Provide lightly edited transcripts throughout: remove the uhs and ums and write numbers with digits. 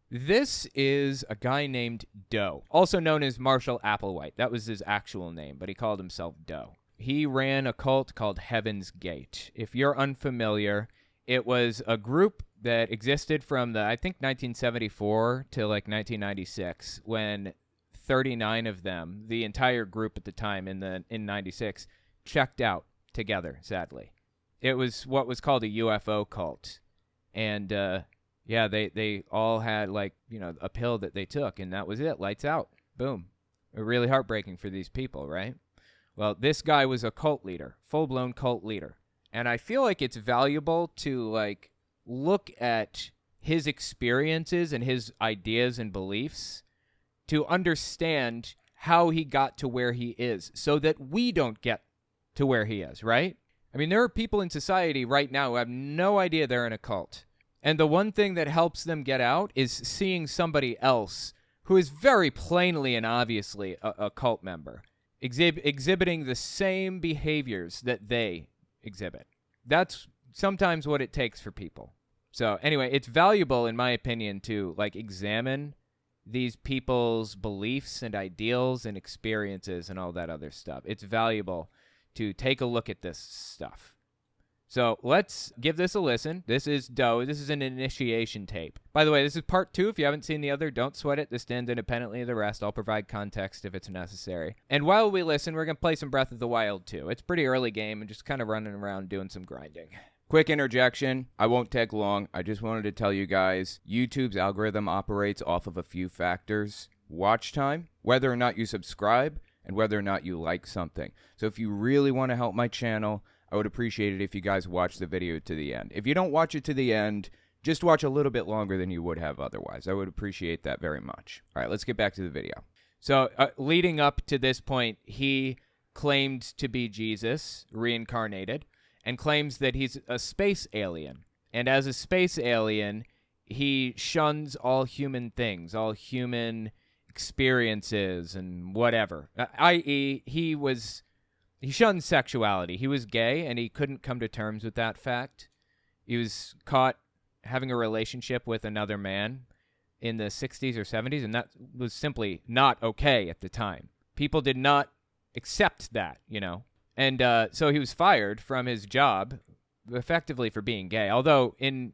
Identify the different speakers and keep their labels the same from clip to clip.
Speaker 1: This is a guy named Doe, also known as Marshall Applewhite. That was his actual name, but he called himself Doe. He ran a cult called Heaven's Gate. If you're unfamiliar, it was a group that existed from I think 1974 to like 1996, when 39 of them, the entire group at the time in 96, checked out together, sadly. It was what was called a UFO cult. And yeah, they all had a pill that they took, and that was it. Lights out. Boom. Really heartbreaking for these people, right? Well, this guy was a cult leader, full-blown cult leader. And I feel like it's valuable to look at his experiences and his ideas and beliefs to understand how he got to where he is, so that we don't get to where he is, right? I mean, there are people in society right now who have no idea they're in a cult. And the one thing that helps them get out is seeing somebody else who is very plainly and obviously a cult member, exhibiting the same behaviors that they exhibit. That's sometimes what it takes for people. So anyway, it's valuable, in my opinion, to examine these people's beliefs and ideals and experiences and all that other stuff. It's valuable to take a look at this stuff. So let's give this a listen. This is Doe. This is an initiation tape. By the way, this is part 2. If you haven't seen the other, don't sweat it. This stands independently of the rest. I'll provide context if it's necessary. And while we listen, we're going to play some Breath of the Wild 2. It's a pretty early game and just kind of running around doing some grinding. Quick interjection. I won't take long. I just wanted to tell you guys, YouTube's algorithm operates off of a few factors. Watch time, whether or not you subscribe, and whether or not you like something. So if you really want to help my channel, I would appreciate it if you guys watch the video to the end. If you don't watch it to the end, just watch a little bit longer than you would have otherwise. I would appreciate that very much. All right, let's get back to the video. So leading up to this point, he claimed to be Jesus, reincarnated, and claims that he's a space alien. And as a space alien, he shuns all human things, all human experiences and whatever. I.e., he shunned sexuality. He was gay, and he couldn't come to terms with that fact. He was caught having a relationship with another man in the 60s or 70s, and that was simply not okay at the time. People did not accept that, And so he was fired from his job, effectively for being gay. Although, in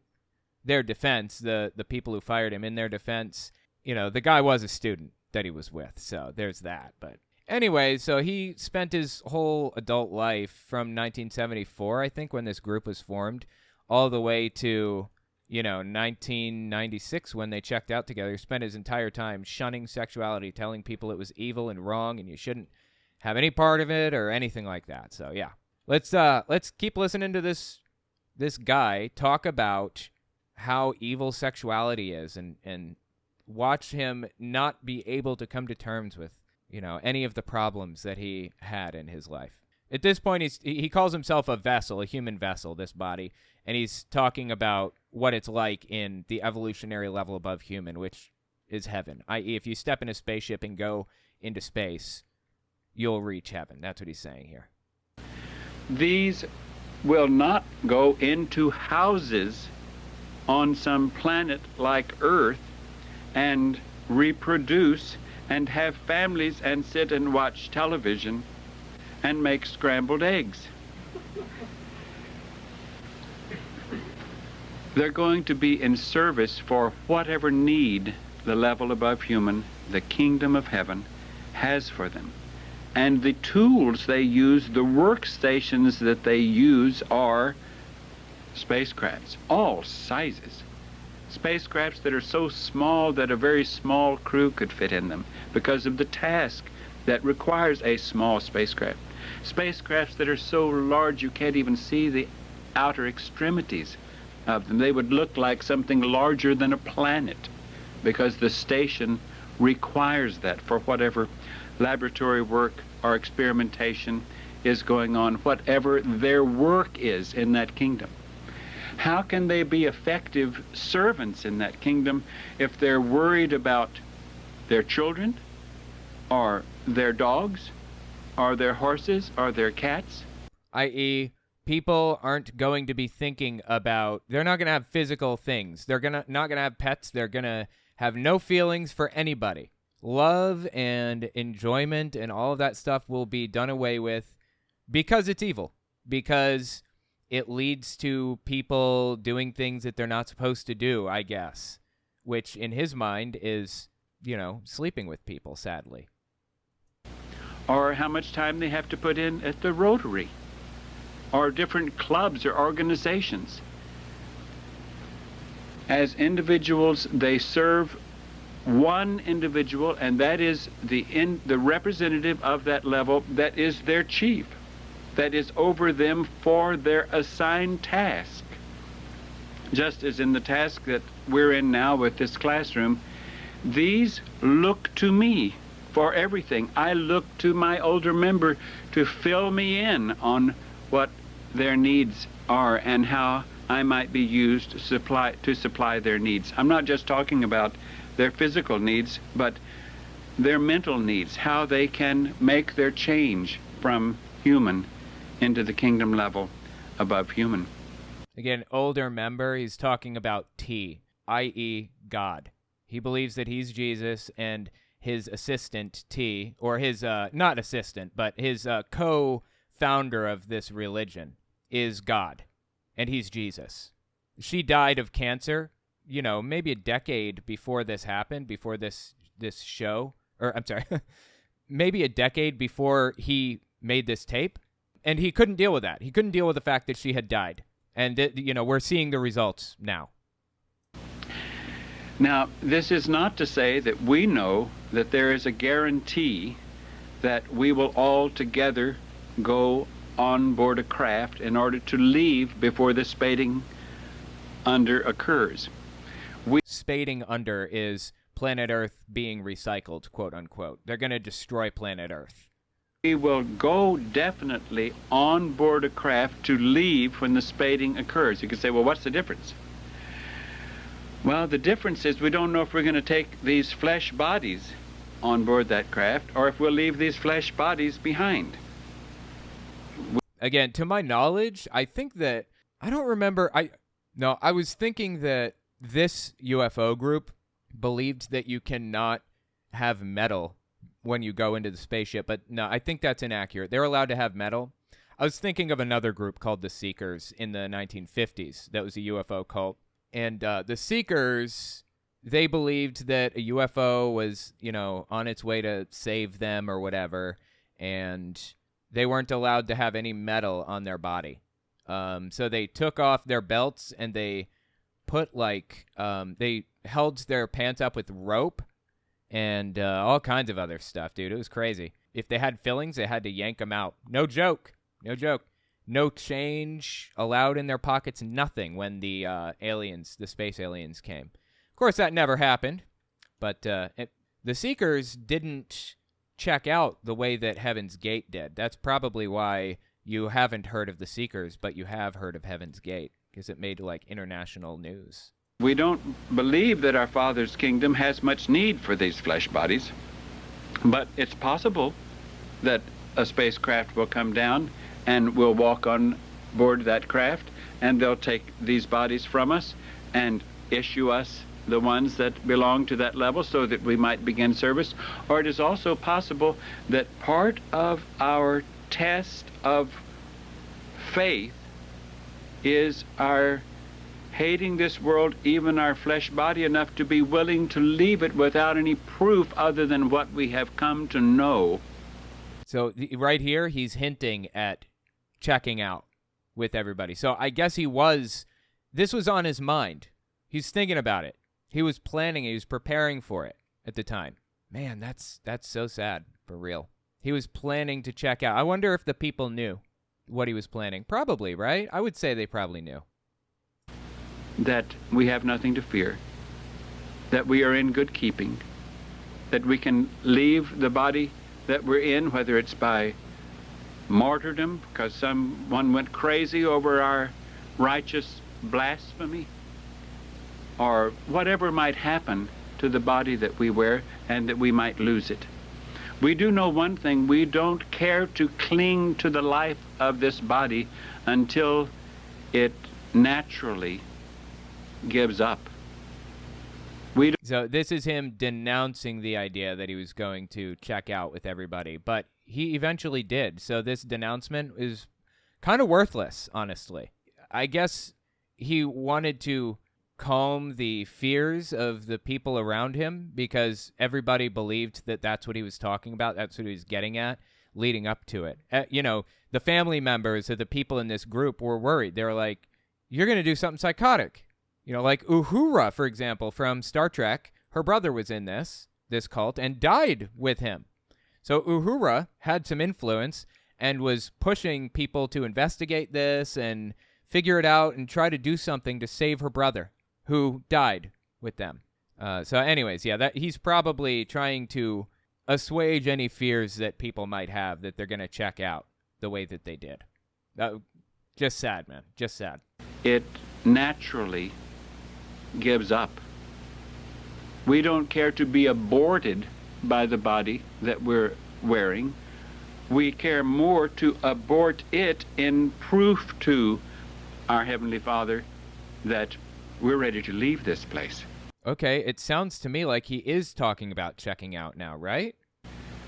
Speaker 1: their defense, the people who fired him, in their defense, the guy was a student that he was with, so there's that, but... Anyway, so he spent his whole adult life from 1974, I think, when this group was formed, all the way to, 1996 when they checked out together. He spent his entire time shunning sexuality, telling people it was evil and wrong and you shouldn't have any part of it or anything like that. So, yeah. Let's keep listening to this guy talk about how evil sexuality is and watch him not be able to come to terms with any of the problems that he had in his life. At this point, he calls himself a vessel, a human vessel, this body, and he's talking about what it's like in the evolutionary level above human, which is heaven. I.e., if you step in a spaceship and go into space, you'll reach heaven. That's what he's saying here.
Speaker 2: These will not go into houses on some planet like Earth and reproduce and have families and sit and watch television and make scrambled eggs. They're going to be in service for whatever need the level above human, the kingdom of heaven, has for them. And the tools they use, the workstations that they use are spacecrafts, all sizes. Spacecrafts that are so small that a very small crew could fit in them because of the task that requires a small spacecraft. Spacecrafts that are so large you can't even see the outer extremities of them. They would look like something larger than a planet because the station requires that for whatever laboratory work or experimentation is going on, whatever their work is in that kingdom. How can they be effective servants in that kingdom if they're worried about their children, or their dogs, or their horses, or their cats?
Speaker 1: I.e., people aren't going to be thinking about, they're not going to have physical things. They're not going to have pets. They're going to have no feelings for anybody. Love and enjoyment and all of that stuff will be done away with because it's evil, because it leads to people doing things that they're not supposed to do, I guess, which in his mind is, sleeping with people, sadly.
Speaker 2: Or how much time they have to put in at the Rotary, or different clubs or organizations. As individuals, they serve one individual, and that is the representative of that level, that is their chief, that is over them for their assigned task. Just as in the task that we're in now with this classroom, these look to me for everything. I look to my older member to fill me in on what their needs are and how I might be used to supply their needs. I'm not just talking about their physical needs, but their mental needs, how they can make their change from human into the kingdom level above human.
Speaker 1: Again, older member, he's talking about T, i.e. God. He believes that he's Jesus, and his assistant, T, or his, not assistant, but his co-founder of this religion is God, and he's Jesus. She died of cancer, maybe a decade before this happened, before this show, or I'm sorry, maybe a decade before he made this tape, and he couldn't deal with that. He couldn't deal with the fact that she had died, and, we're seeing the results now.
Speaker 2: Now, this is not to say that we know that there is a guarantee that we will all together go on board a craft in order to leave before the spading under occurs.
Speaker 1: Spading under is planet Earth being recycled, quote unquote. They're going to destroy planet Earth.
Speaker 2: We will go definitely on board a craft to leave when the spading occurs. You can say, well, what's the difference? Well, the difference is we don't know if we're going to take these flesh bodies on board that craft or if we'll leave these flesh bodies behind.
Speaker 1: Again, to my knowledge, I think that, I don't remember, I was thinking that this UFO group believed that you cannot have metal when you go into the spaceship, but no, I think that's inaccurate. They're allowed to have metal. I was thinking of another group called the Seekers in the 1950s. That was a UFO cult. And the Seekers, they believed that a UFO was, on its way to save them or whatever, and they weren't allowed to have any metal on their body. So they took off their belts and they put they held their pants up with rope and all kinds of other stuff, dude. It was crazy. If they had fillings, they had to yank them out. No joke. No change allowed in their pockets, nothing when the space aliens came. Of course, that never happened, but the Seekers didn't check out the way that Heaven's Gate did. That's probably why you haven't heard of the Seekers, but you have heard of Heaven's Gate, because it made international news.
Speaker 2: We don't believe that our Father's kingdom has much need for these flesh bodies, but it's possible that a spacecraft will come down and we'll walk on board that craft, and they'll take these bodies from us and issue us the ones that belong to that level so that we might begin service. Or it is also possible that part of our test of faith is our hating this world, even our flesh body, enough to be willing to leave it without any proof other than what we have come to know.
Speaker 1: So right here, he's hinting at checking out with everybody. So I guess this was on his mind. He's thinking about it. He was planning, he was preparing for it at the time. Man, that's so sad, for real. He was planning to check out. I wonder if the people knew what he was planning. Probably, right? I would say they probably knew.
Speaker 2: That we have nothing to fear, that we are in good keeping, that we can leave the body that we're in, whether it's by martyrdom, because someone went crazy over our righteous blasphemy, or whatever might happen to the body that we wear, and that we might lose it. We do know one thing: we don't care to cling to the life of this body until it naturally gives up.
Speaker 1: So this is him denouncing the idea that he was going to check out with everybody, but he eventually did. So this denouncement is kind of worthless, honestly. I guess he wanted to calm the fears of the people around him because everybody believed that that's what he was talking about. That's what he was getting at leading up to it. The family members of the people in this group were worried. They were like, you're going to do something psychotic. Like Uhura, for example, from Star Trek. Her brother was in this cult and died with him. So Uhura had some influence and was pushing people to investigate this and figure it out and try to do something to save her brother, who died with them. So anyways, yeah, that he's probably trying to assuage any fears that people might have that they're going to check out the way that they did. Just sad, man. Just sad.
Speaker 2: It naturally gives up. We don't care to be aborted by the body that we're wearing. We care more to abort it in proof to our Heavenly Father that we're ready to leave this place.
Speaker 1: Okay, it sounds to me like he is talking about checking out now, right?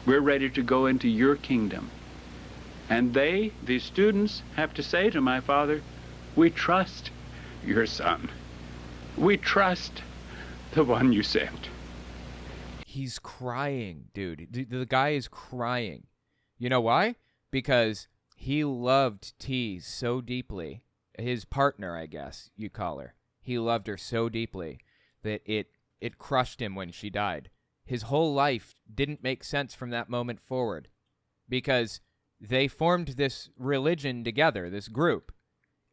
Speaker 2: We're ready to go into your kingdom. And the students, have to say to my Father, we trust your Son. We trust the one you sent.
Speaker 1: He's crying, dude. The guy is crying. You know why? Because he loved T so deeply. His partner, I guess you call her. He loved her so deeply that it crushed him when she died. His whole life didn't make sense from that moment forward because they formed this religion together, this group.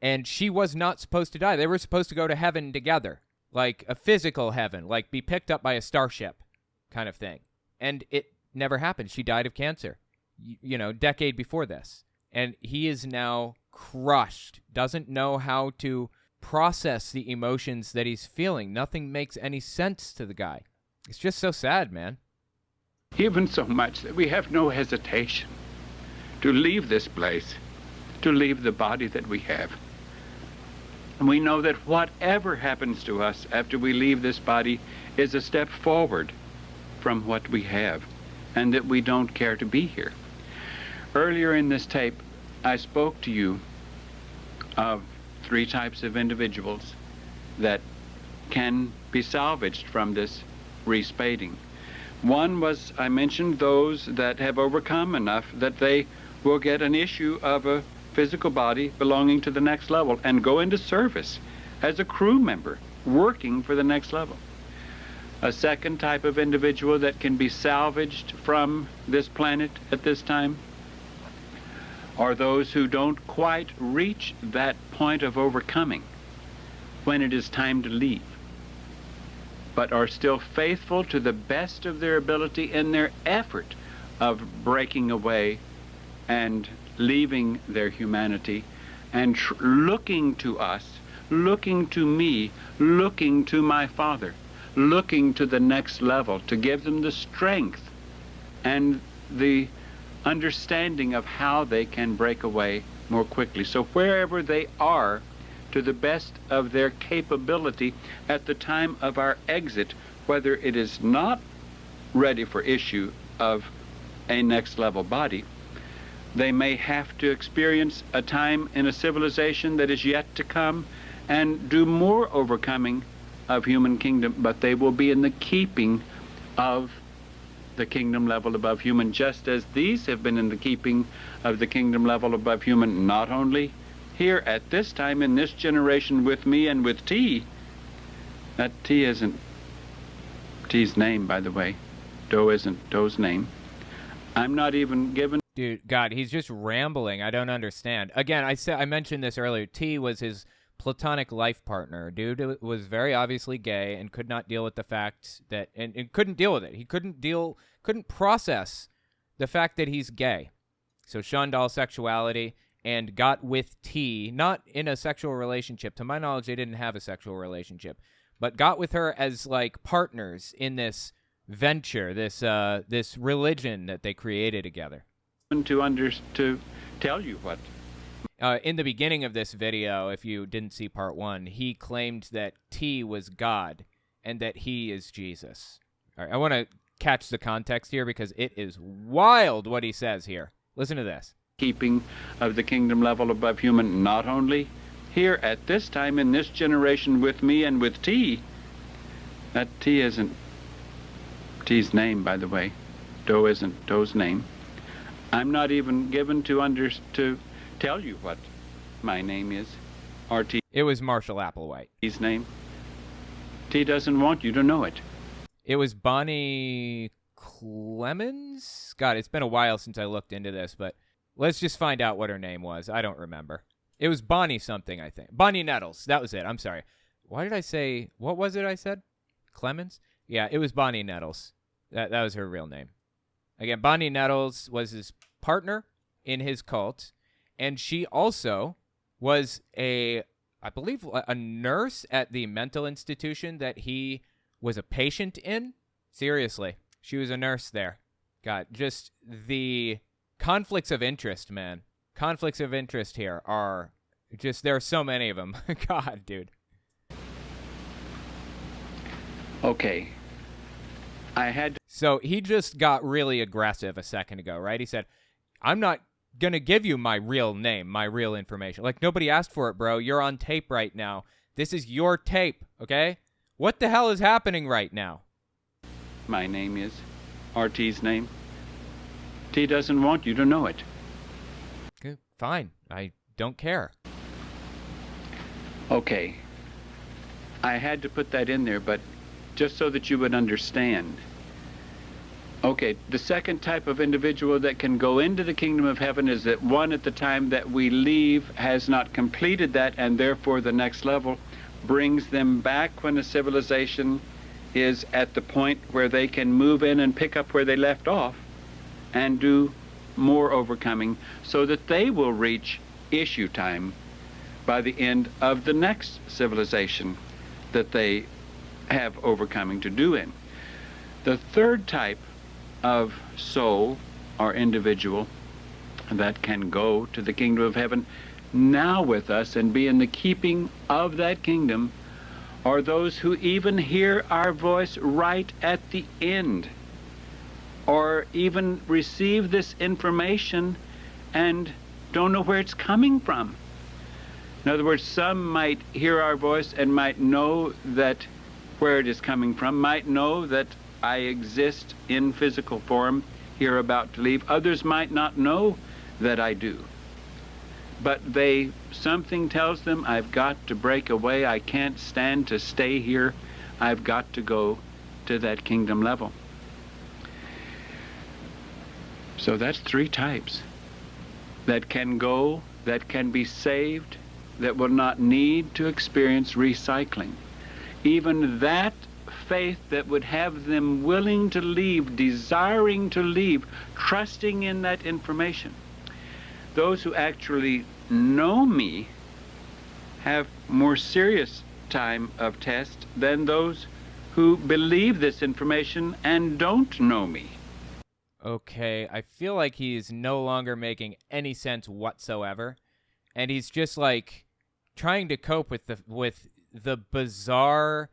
Speaker 1: And she was not supposed to die. They were supposed to go to heaven together, like a physical heaven, like be picked up by a starship kind of thing. And it never happened. She died of cancer, decade before this. And he is now crushed, doesn't know how to process the emotions that he's feeling. Nothing makes any sense to the guy. It's just so sad, man.
Speaker 2: Even so much that we have no hesitation to leave this place, to leave the body that we have. And we know that whatever happens to us after we leave this body is a step forward from what we have, and that we don't care to be here. Earlier in this tape, I spoke to you of 3 types of individuals that can be salvaged from this respading. One was, I mentioned those that have overcome enough that they will get an issue of a physical body belonging to the next level and go into service as a crew member working for the next level. A second type of individual that can be salvaged from this planet at this time are those who don't quite reach that point of overcoming when it is time to leave, but are still faithful to the best of their ability in their effort of breaking away and leaving their humanity and looking to us, looking to me, looking to my Father, looking to the next level to give them the strength and the understanding of how they can break away more quickly. So wherever they are, to the best of their capability at the time of our exit, whether it is not ready for issue of a next level body, they may have to experience a time in a civilization that is yet to come and do more overcoming of human kingdom, but they will be in the keeping of the kingdom level above human, just as these have been in the keeping of the kingdom level above human, not only here at this time in this generation with me and with T. That T isn't T's name, by the way. Doe isn't Doe's name. I'm not even given.
Speaker 1: Dude, God, he's just rambling. I don't understand. Again, I mentioned this earlier. T was his platonic life partner. Dude was very obviously gay and could not deal with the fact that, and couldn't deal with it. He couldn't process the fact that he's gay. So shunned all sexuality and got with T, not in a sexual relationship. To my knowledge, they didn't have a sexual relationship, but got with her as like partners in this venture, this religion that they created together.
Speaker 2: To tell you what.
Speaker 1: In the beginning of this video, if you didn't see part 1, he claimed that T was God and that he is Jesus. All right, I want to catch the context here because it is wild what he says here. Listen to this.
Speaker 2: Keeping of the kingdom level above human, not only here at this time in this generation with me and with T. That T isn't T's name, by the way. Doe isn't Doe's name. I'm not even given to tell you what my name is, or
Speaker 1: It was Marshall Applewhite.
Speaker 2: T's name. T doesn't want you to know it.
Speaker 1: It was Bonnie Clemens? God, it's been a while since I looked into this, but let's just find out what her name was. I don't remember. It was Bonnie something, I think. Bonnie Nettles. That was it. I'm sorry. Why did I say, what was it I said? Clemens? Yeah, it was Bonnie Nettles. That was her real name. Again, Bonnie Nettles was his partner in his cult, and she also was I believe, a nurse at the mental institution that he was a patient in. Seriously, she was a nurse there. God, just the conflicts of interest, man. Conflicts of interest here are just, there are so many of them. God, dude.
Speaker 2: Okay.
Speaker 1: So he just got really aggressive a second ago, right? He said, I'm not going to give you my real name, my real information. Like, nobody asked for it, bro. You're on tape right now. This is your tape, okay? What the hell is happening right now?
Speaker 2: My name is, RT's name. T doesn't want you to know it.
Speaker 1: Okay, fine. I don't care.
Speaker 2: Okay. I had to put that in there, but just so that you would understand. Okay, the second type of individual that can go into the kingdom of heaven is that one at the time that we leave has not completed that, and therefore the next level brings them back when a civilization is at the point where they can move in and pick up where they left off and do more overcoming so that they will reach issue time by the end of the next civilization that they have overcoming to do in. The third type of soul or individual that can go to the kingdom of heaven now with us and be in the keeping of that kingdom are those who even hear our voice right at the end, or even receive this information and don't know where it's coming from. In other words, some might hear our voice and might know that where it is coming from, might know that I exist in physical form here about to leave. Others might not know that I do. But something tells them, I've got to break away. I can't stand to stay here. I've got to go to that kingdom level. So that's three types that can go, that can be saved, that will not need to experience recycling. Even that faith that would have them willing to leave, desiring to leave, trusting in that information. Those who actually know me have more serious time of test than those who believe this information and don't know me.
Speaker 1: Okay, I feel like he's no longer making any sense whatsoever, and he's just like trying to cope with the bizarre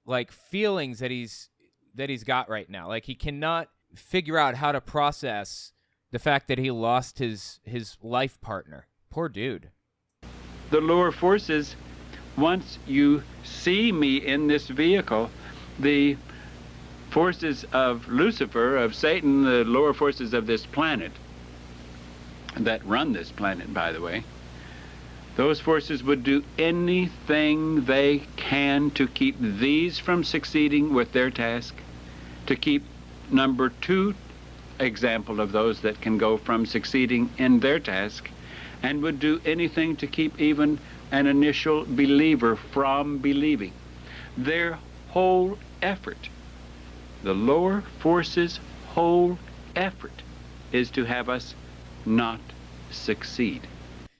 Speaker 1: like feelings that he's got right now. Like, he cannot figure out how to process the fact that he lost his life partner. Poor dude.
Speaker 2: The lower forces, once you see me in this vehicle, the forces of Lucifer, of Satan, the lower forces of this planet, that run this planet, by the way, those forces would do anything they can to keep these from succeeding with their task, to keep number two example of those that can go from succeeding in their task, and would do anything to keep even an initial believer from believing. Their whole effort, the lower forces' whole effort, is to have us not succeed.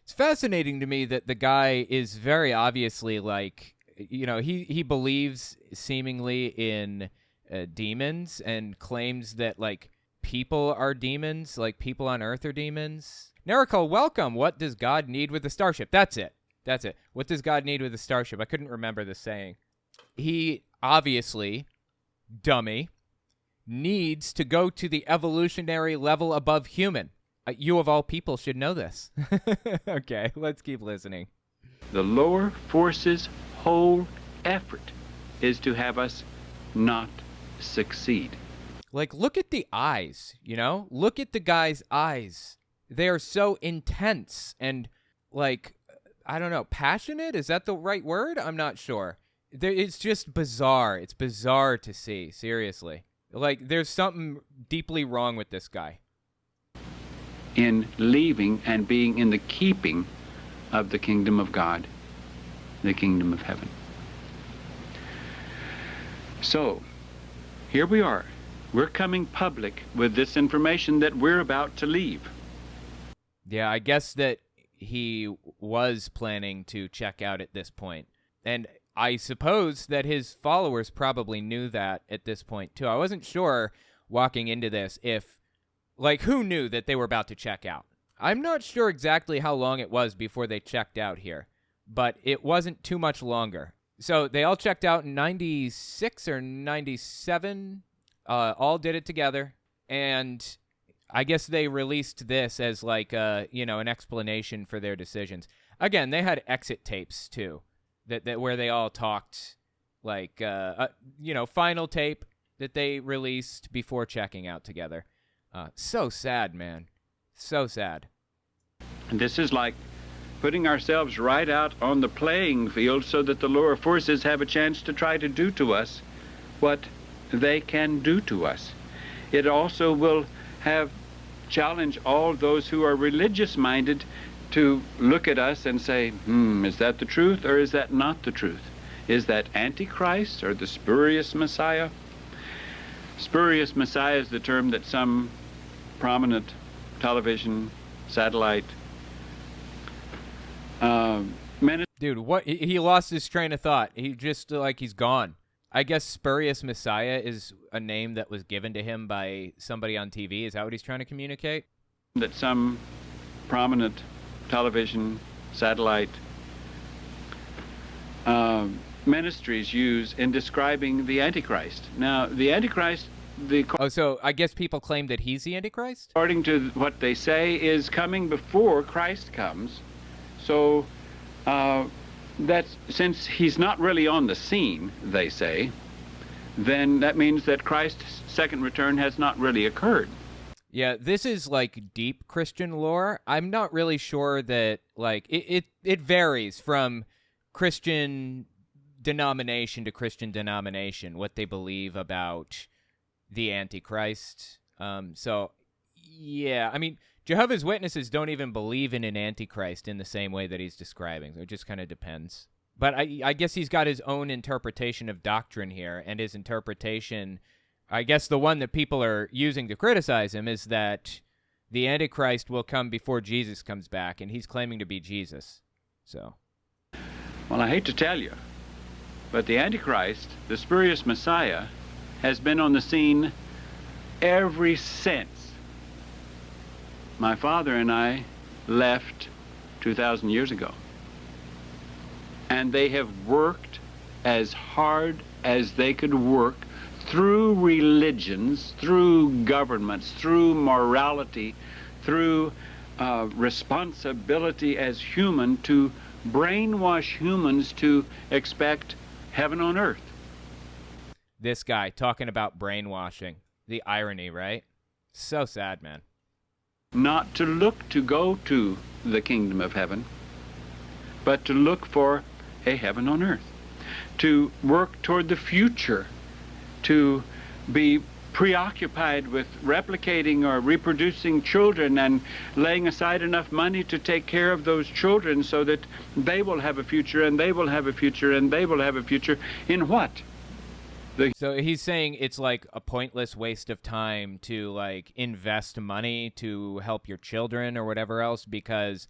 Speaker 1: It's fascinating to me that the guy is very obviously like, you know, he believes seemingly in demons and claims that like people are demons, like people on Earth are demons. Narikal, welcome. What does God need with the starship? That's it. What does God need with the starship? I couldn't remember the saying. He obviously, dummy, needs to go to the evolutionary level above human. You of all people should know this. Okay, let's keep listening.
Speaker 2: The lower force's whole effort is to have us not succeed.
Speaker 1: Like, look at the eyes, you know? Look at the guy's eyes. They are so intense and, like, I don't know, passionate? Is that the right word? I'm not sure. It's just bizarre. It's bizarre to see, seriously. Like, there's something deeply wrong with this guy.
Speaker 2: In leaving and being in the keeping of the kingdom of God, the kingdom of heaven. So, here we are. We're coming public with this information that we're about to leave.
Speaker 1: Yeah, I guess that he was planning to check out at this point. And I suppose that his followers probably knew that at this point, too. I wasn't sure walking into this if, like, who knew that they were about to check out? I'm not sure exactly how long it was before they checked out here, but it wasn't too much longer. So they all checked out in 96 or 97, all did it together, and I guess they released this as like, an explanation for their decisions. Again, they had exit tapes, too, that where they all talked, like, final tape that they released before checking out together. So sad, man. So sad.
Speaker 2: And this is like putting ourselves right out on the playing field so that the lower forces have a chance to try to do to us what they can do to us. It also will challenge all those who are religious-minded to look at us and say, is that the truth or is that not the truth? Is that Antichrist or the spurious Messiah? Spurious Messiah is the term that some prominent television, satellite
Speaker 1: Dude, what? He lost his train of thought. He just, he's gone. I guess spurious Messiah is a name that was given to him by somebody on TV. Is that what he's trying to communicate?
Speaker 2: That some prominent television, satellite ministries use in describing the Antichrist. Now, the Antichrist...
Speaker 1: so I guess people claim that he's the Antichrist?
Speaker 2: According to what they say, is coming before Christ comes. So that's, since he's not really on the scene, they say, then that means that Christ's second return has not really occurred.
Speaker 1: Yeah, this is like deep Christian lore. I'm not really sure that, like, it varies from Christian denomination to Christian denomination, what they believe about the Antichrist. So, yeah, I mean, Jehovah's Witnesses don't even believe in an Antichrist in the same way that he's describing. So it just kind of depends. But I guess he's got his own interpretation of doctrine here, and his interpretation, I guess the one that people are using to criticize him, is that the Antichrist will come before Jesus comes back, and he's claiming to be Jesus. So,
Speaker 2: well, I hate to tell you, but the Antichrist, the spurious Messiah, has been on the scene ever since my father and I left 2,000 years ago. And they have worked as hard as they could work through religions, through governments, through morality, through responsibility as human, to brainwash humans to expect heaven on earth.
Speaker 1: This guy talking about brainwashing. The irony, right? So sad, man.
Speaker 2: Not to look to go to the kingdom of heaven, but to look for a heaven on earth. To work toward the future, to be preoccupied with replicating or reproducing children and laying aside enough money to take care of those children so that they will have a future and they will have a future and they will have a future in what?
Speaker 1: So he's saying it's like a pointless waste of time to like invest money to help your children or whatever else because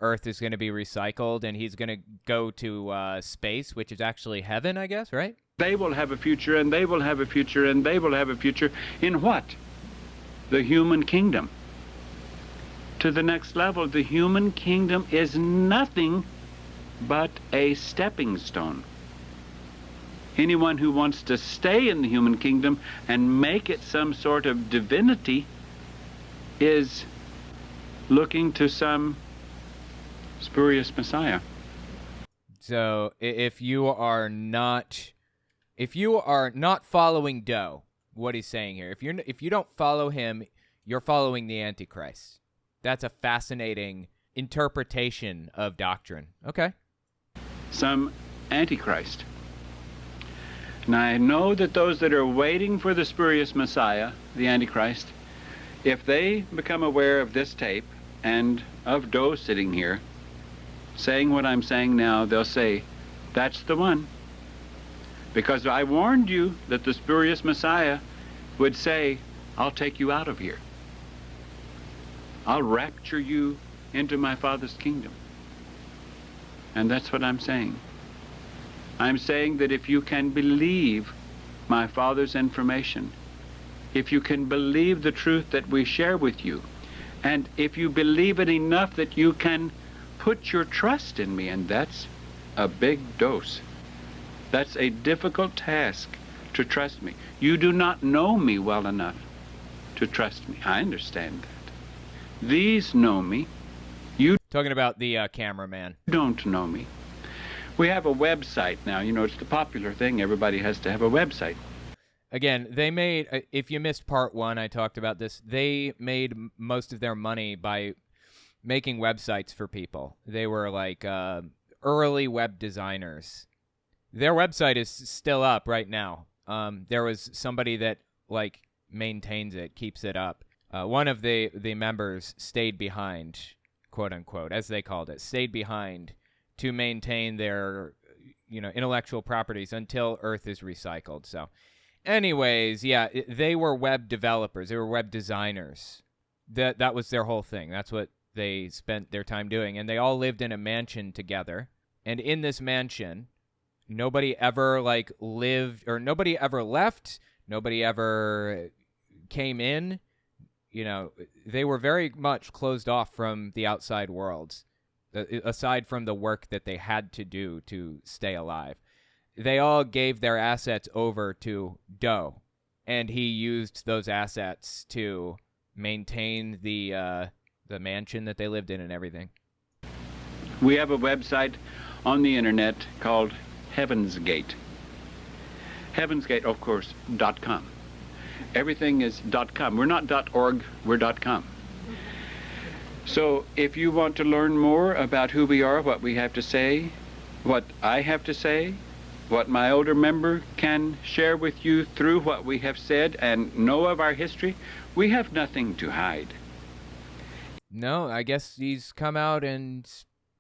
Speaker 1: Earth is going to be recycled and he's going to go to space, which is actually heaven, I guess, right?
Speaker 2: They will have a future and they will have a future and they will have a future in what? The human kingdom. To the next level, the human kingdom is nothing but a stepping stone. Anyone who wants to stay in the human kingdom and make it some sort of divinity is looking to some spurious Messiah.
Speaker 1: So if you are not following Doe, what he's saying here, if you don't follow him, you're following the Antichrist. That's a fascinating interpretation of doctrine. Okay.
Speaker 2: Some Antichrist. Now I know that those that are waiting for the spurious Messiah, the Antichrist, if they become aware of this tape and of Doe sitting here saying what I'm saying now, they'll say, that's the one. Because I warned you that the spurious Messiah would say, I'll take you out of here. I'll rapture you into my Father's kingdom. And that's what I'm saying. I'm saying that if you can believe my Father's information, if you can believe the truth that we share with you, and if you believe it enough that you can put your trust in me, and that's a big dose. That's a difficult task, to trust me. You do not know me well enough to trust me. I understand that. These know me. You
Speaker 1: talking about the cameraman.
Speaker 2: Don't know me. We have a website now. You know, it's the popular thing. Everybody has to have a website.
Speaker 1: Again, they made, if you missed part one, I talked about this, they made most of their money by making websites for people. They were like early web designers. Their website is still up right now. There was somebody that like maintains it, keeps it up. One of the members stayed behind, quote unquote, as they called it, stayed behind to maintain their, intellectual properties until Earth is recycled. So, anyways, yeah, they were web developers. They were web designers. That was their whole thing. That's what they spent their time doing. And they all lived in a mansion together. And in this mansion, nobody ever lived, or nobody ever left. Nobody ever came in. They were very much closed off from the outside world, aside from the work that they had to do to stay alive. They all gave their assets over to Doe, and he used those assets to maintain the mansion that they lived in and everything.
Speaker 2: We have a website on the internet called Heaven's Gate. Heaven's Gate, of course, .com. Everything is .com. We're not .org, we're .com. So if you want to learn more about who we are, what we have to say, what I have to say, what my older member can share with you through what we have said and know of our history, we have nothing to hide.
Speaker 1: No, I guess he's come out and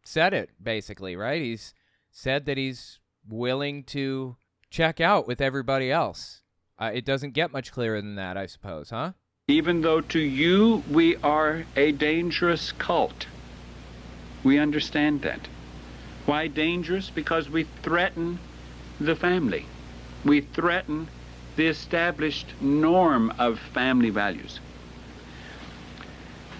Speaker 1: said it, basically, right? He's said that he's willing to check out with everybody else. It doesn't get much clearer than that, I suppose, huh?
Speaker 2: Even though to you we are a dangerous cult. We understand that. Why dangerous? Because we threaten the family. We threaten the established norm of family values.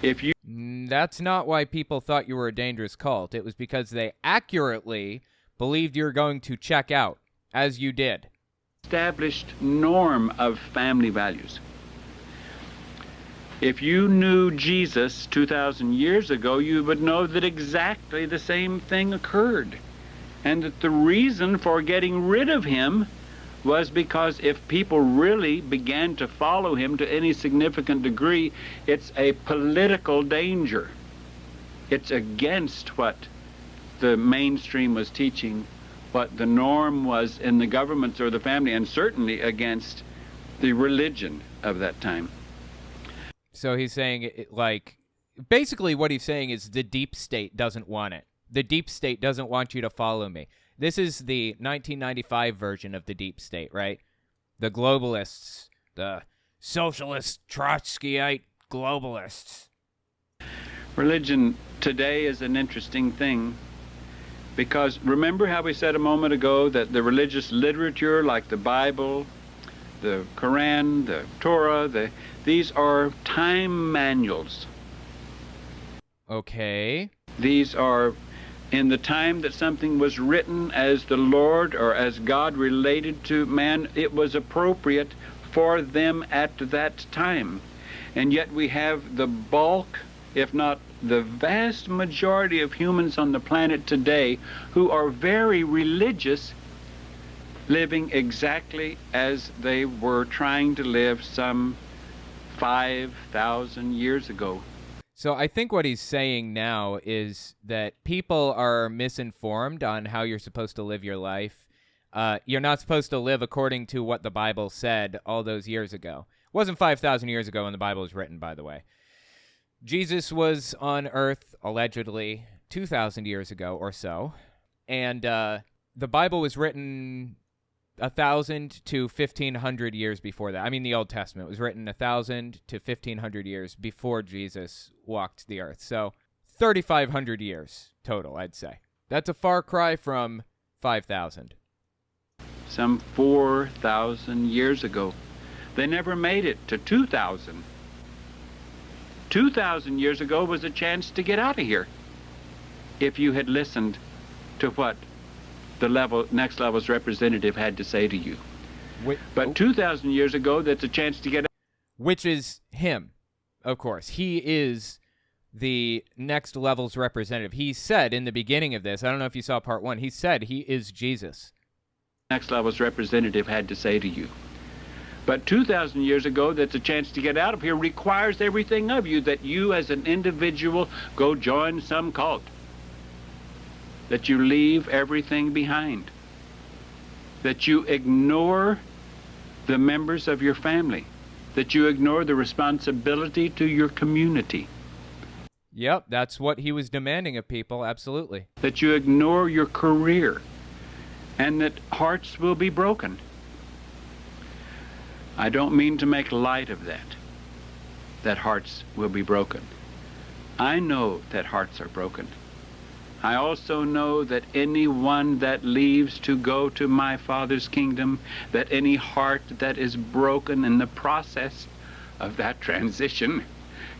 Speaker 2: If you...
Speaker 1: That's not why people thought you were a dangerous cult. It was because they accurately believed you were going to check out, as you did.
Speaker 2: Established norm of family values. If you knew Jesus 2,000 years ago, you would know that exactly the same thing occurred. And that the reason for getting rid of him was because if people really began to follow him to any significant degree, it's a political danger. It's against what the mainstream was teaching, what the norm was in the governments or the family, and certainly against the religion of that time.
Speaker 1: So he's saying, basically what he's saying is the deep state doesn't want it. The deep state doesn't want you to follow me. This is the 1995 version of the deep state, right? The globalists, the socialist, Trotskyite globalists.
Speaker 2: Religion today is an interesting thing, because remember how we said a moment ago that the religious literature, like the Bible, the Quran, the Torah, these are time manuals.
Speaker 1: Okay.
Speaker 2: These are In the time that something was written as the Lord or as God related to man, it was appropriate for them at that time. And yet we have the bulk, if not the vast majority of humans on the planet today who are very religious, living exactly as they were trying to live some 5,000 years ago.
Speaker 1: So I think what he's saying now is that people are misinformed on how you're supposed to live your life. You're not supposed to live according to what the Bible said all those years ago. It wasn't 5,000 years ago when the Bible was written, by the way. Jesus was on earth, allegedly, 2,000 years ago or so. And the Bible was written 1,000 to 1,500 years before that. I mean, the Old Testament was written 1,000 to 1,500 years before Jesus walked the earth. So 3,500 years total, I'd say. That's a far cry from 5,000.
Speaker 2: Some 4,000 years ago. They never made it to 2,000. 2,000 years ago was a chance to get out of here if you had listened to what the next level's representative had to say to you. But 2,000 years ago, that's a chance to get out.
Speaker 1: Which is him, of course. He is the next level's representative. He said in the beginning of this, I don't know if you saw part 1, he said he is Jesus.
Speaker 2: Next level's representative had to say to you. But 2,000 years ago, that's a chance to get out of here, requires everything of you, that you as an individual go join some cult, that you leave everything behind, that you ignore the members of your family, that you ignore the responsibility to your community.
Speaker 1: Yep, that's what he was demanding of people, absolutely.
Speaker 2: That you ignore your career, and that hearts will be broken. I don't mean to make light of that hearts will be broken. I know that hearts are broken. I also know that anyone that leaves to go to my Father's kingdom, that any heart that is broken in the process of that transition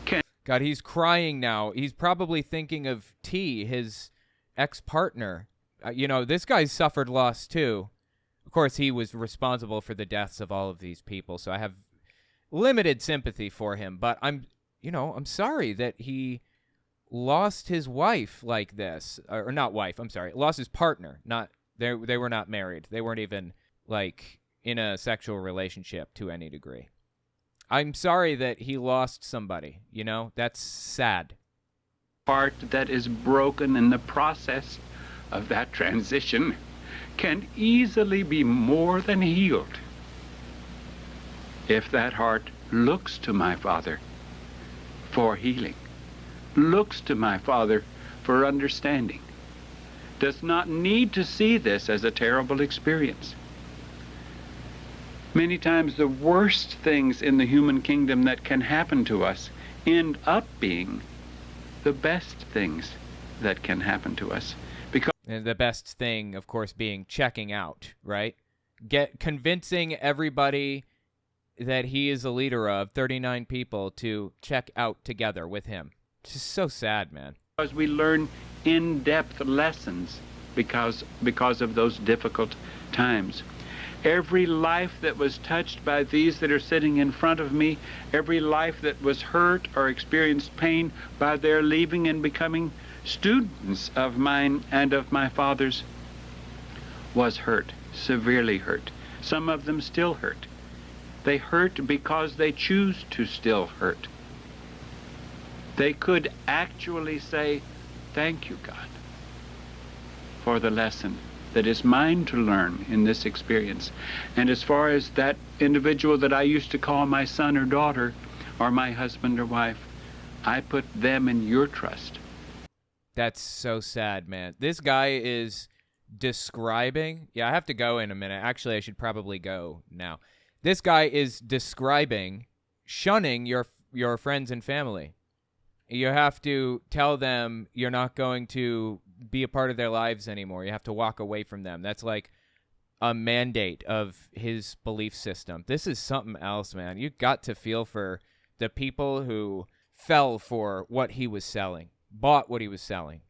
Speaker 2: can...
Speaker 1: God, he's crying now. He's probably thinking of T, his ex-partner. This guy's suffered loss too. Of course, he was responsible for the deaths of all of these people, so I have limited sympathy for him. But I'm sorry that he lost his wife like this, or not wife. I'm sorry, lost his partner. They were not married. They weren't even like in a sexual relationship to any degree. I'm sorry that he lost somebody. That's sad.
Speaker 2: Heart that is broken in the process of that transition can easily be more than healed if that heart looks to my Father for healing, looks to my Father for understanding, does not need to see this as a terrible experience. Many times the worst things in the human kingdom that can happen to us end up being the best things that can happen to us.
Speaker 1: And the best thing, of course, being checking out, right? Convincing everybody that he is a leader of 39 people to check out together with him. It's just so sad, man.
Speaker 2: Because we learn in-depth lessons because of those difficult times. Every life that was touched by these that are sitting in front of me, every life that was hurt or experienced pain by their leaving and becoming students of mine and of my Father's, was hurt, severely hurt. Some of them still hurt. They hurt because they choose to still hurt. They could actually say, "Thank you, God, for the lesson that is mine to learn in this experience." And as far as that individual that I used to call my son or daughter, or my husband or wife, I put them in your trust.
Speaker 1: That's so sad, man. This guy is describing... Yeah, I have to go in a minute. Actually, I should probably go now. This guy is describing shunning your friends and family. You have to tell them you're not going to be a part of their lives anymore. You have to walk away from them. That's like a mandate of his belief system. This is something else, man. You got to feel for the people who fell for what he was selling, bought what he was selling.